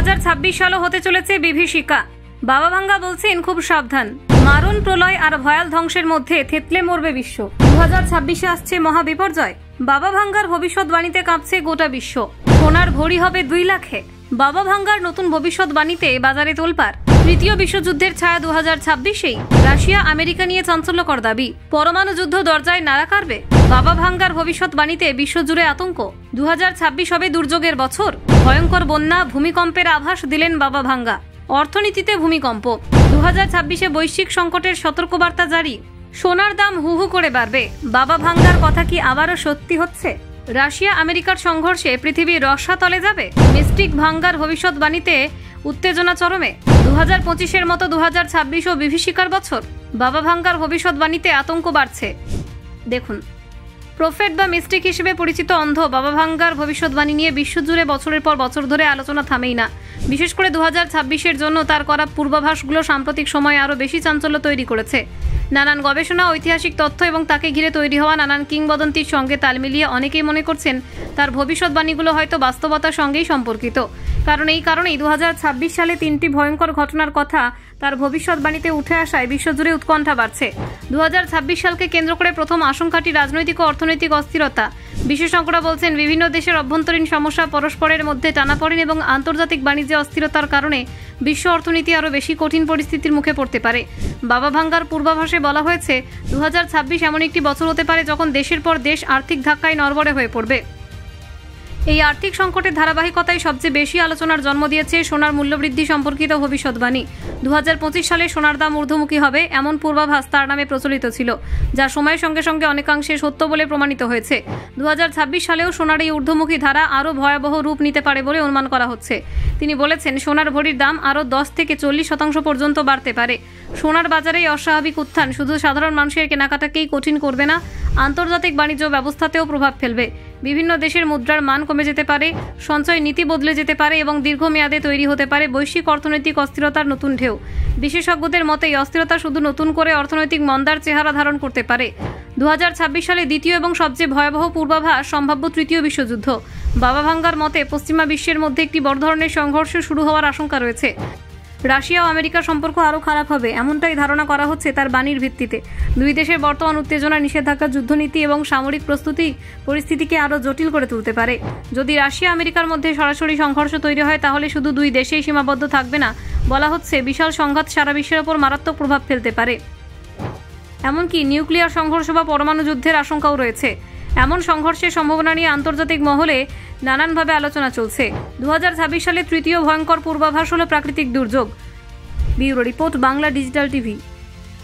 2026 সালও হতে চলেছে বিভীষিকা। বাবা ভাঙ্গা বলছেন খুব সাবধান, মারণ প্রলয় আর ভয়াল ধ্বংসের মধ্যে থেতলে মরবে বিশ্ব। 2026-এ আসছে মহাবিপর্যয়। বাবা ভাঙ্গার ভবিষ্যৎবাণীতে কাঁপছে গোটা বিশ্ব। সোনার ভরি হবে 2 লাখে। বাবা ভাঙ্গার নতুন ভবিষ্যৎবাণীতে বাজারে তোলপাড়। তৃতীয় বিশ্বযুদ্ধের ছায়া 2026-এই। রাশিয়া আমেরিকা নিয়ে চাঞ্চল্যকর দাবি, পরমাণু যুদ্ধ দরজায় নাড়া কাড়বে। বাবা ভাঙ্গার ভবিষ্যৎবাণীতে বিশ্বজুড়ে আতঙ্ক। 2026 হবে দুর্যোগের বছর। ভয়ঙ্কর বন্যা, ভূমিকম্পের আভাস দিলেন বাবা ভাঙ্গা। অর্থনীতিতে ভূমিকম্প। 2026-এ বৈশ্বিক সংকটের সতর্কবার্তা জারি। সোনার দাম হু হু করে বাড়বে। বাবা ভাঙ্গার কথা কি আবারও সত্যি হচ্ছে? রাশিয়া আমেরিকার সংঘর্ষে পৃথিবী রসাতলে যাবে। মিস্টিক ভাঙ্গার ভবিষ্যৎবাণীতে উত্তেজনা চরমে। 2025-এর মতো 2026ও বিভীষিকার বছর। বাবা ভাঙ্গার ভবিষ্যৎবাণীতে আতঙ্ক বাড়ছে। দেখুন, প্রফেট বা মিস্টিক হিসেবে পরিচিত অন্ধ বাবা ভাঙ্গার ভবিষ্যৎবাণী নিয়ে বিশ্বজুড়ে বছরের পর বছর ধরে আলোচনা থামেই না। বিশেষ করে 2026-এর জন্য তার করা পূর্বাভাসগুলো সাম্প্রতিক সময়ে আরও বেশি চাঞ্চল্য তৈরি করেছে। নানান গবেষণা, ঐতিহাসিক তথ্য এবং তাকে ঘিরে তৈরি হওয়া নানান কিংবদন্তির সঙ্গে তাল মিলিয়ে অনেকেই মনে করছেন তার ভবিষ্যৎবাণীগুলো হয়তো বাস্তবতার সঙ্গেই সম্পর্কিত। কারণ এই কারণেই 2026 সালে 3টি ভয়ঙ্কর ঘটনার কথা তার ভবিষ্যৎবাণীতে উঠে আসায় বিশ্বজুড়ে উৎকণ্ঠা বাড়ছে। 2026 সালকে কেন্দ্র করে প্রথম আশঙ্কাটি রাজনৈতিক ও অর্থনৈতিক অস্থিরতা। বিশেষজ্ঞরা বলছেন বিভিন্ন দেশের অভ্যন্তরীণ সমস্যা, পরস্পরের মধ্যে টানাপোড়েন এবং আন্তর্জাতিক বাণিজ্যে অস্থিরতার কারণে বিশ্ব অর্থনীতি আরও বেশি কঠিন পরিস্থিতির মুখে পড়তে পারে। বাবা ভাঙ্গার পূর্বাভাসে বলা হয়েছে 2026 এমন একটি বছর হতে পারে যখন দেশের পর দেশ আর্থিক ধাক্কায় নড়বড়ে হয়ে পড়বে। এই আর্থিক সংকটের ধারাবাহিকতায় সবচেয়ে বেশি আলোচনার জন্ম দিয়েছে সোনার মূল্যবৃদ্ধি সম্পর্কিত ভবিষ্যৎবাণী। 2025 সালে সোনার দাম ঊর্ধ্বমুখী হবে এমন পূর্বাভাস তার নামে প্রচলিত ছিল, যা সময়ের সঙ্গে সঙ্গে অনেকাংশে সত্য বলে প্রমাণিত হয়েছে। 2026 সালেও সোনার এই ঊর্ধ্বমুখী ধারা আরও ভয়াবহ রূপ নিতে পারে বলে অনুমান করা হচ্ছে। তিনি বলেছেন, সোনার ভরির দাম আরও 10 থেকে 40% পর্যন্ত বাড়তে পারে। সোনার বাজারে অস্বাভাবিক উত্থান শুধু সাধারণ মানুষের কেনাকাটাকেই কঠিন করবে না, আন্তর্জাতিক বাণিজ্য ব্যবস্থাতেও প্রভাব ফেলবে। বিভিন্ন দেশের মুদ্রার মান কমে যেতে পারে, সঞ্চয় নীতি বদলে যেতে পারে এবং দীর্ঘমেয়াদে তৈরি হতে পারে বৈশ্বিক অর্থনৈতিক অস্থিরতার নতুন ঢেউ। বিশেষজ্ঞদের মতে এই অস্থিরতা শুধু নতুন করে অর্থনৈতিক মন্দার চেহারা ধারণ করতে পারে। 2026 সালে দ্বিতীয় এবং সবচেয়ে ভয়াবহ পূর্বাভাস সম্ভাব্য তৃতীয় বিশ্বযুদ্ধ। বাবা ভাঙ্গার মতে পশ্চিমা বিশ্বের মধ্যে একটি বড় ধরনের সংঘর্ষ শুরু হওয়ার আশঙ্কা রয়েছে। রাশিয়া ও আমেরিকার সম্পর্ক আরও খারাপ হবে এমনটাই ধারণা করা হচ্ছে তার বাণীর ভিত্তিতে। দুই দেশের বর্তমান উত্তেজনা, নিষেধাজ্ঞা, যুদ্ধনীতি এবং সামরিক প্রস্তুতি পরিস্থিতিকে আরও জটিল করে তুলতে পারে। যদি রাশিয়া আমেরিকার মধ্যে সরাসরি সংঘর্ষ তৈরি হয় তাহলে শুধু দুই দেশেই সীমাবদ্ধ থাকবে না, বলা হচ্ছে বিশাল সংঘাত সারা বিশ্বের ওপর মারাত্মক প্রভাব ফেলতে পারে। এমনকি নিউক্লিয়ার সংঘর্ষ বা পরমাণু যুদ্ধের আশঙ্কাও রয়েছে। এমন সংঘর্ষের সম্ভাবনা নিয়ে আন্তর্জাতিক মহলে নানানভাবে আলোচনা চলছে। 2026 সালে তৃতীয় ভয়ঙ্কর পূর্বাভাস হলো প্রাকৃতিক দুর্যোগ। Bureau report, Bangla digital TV.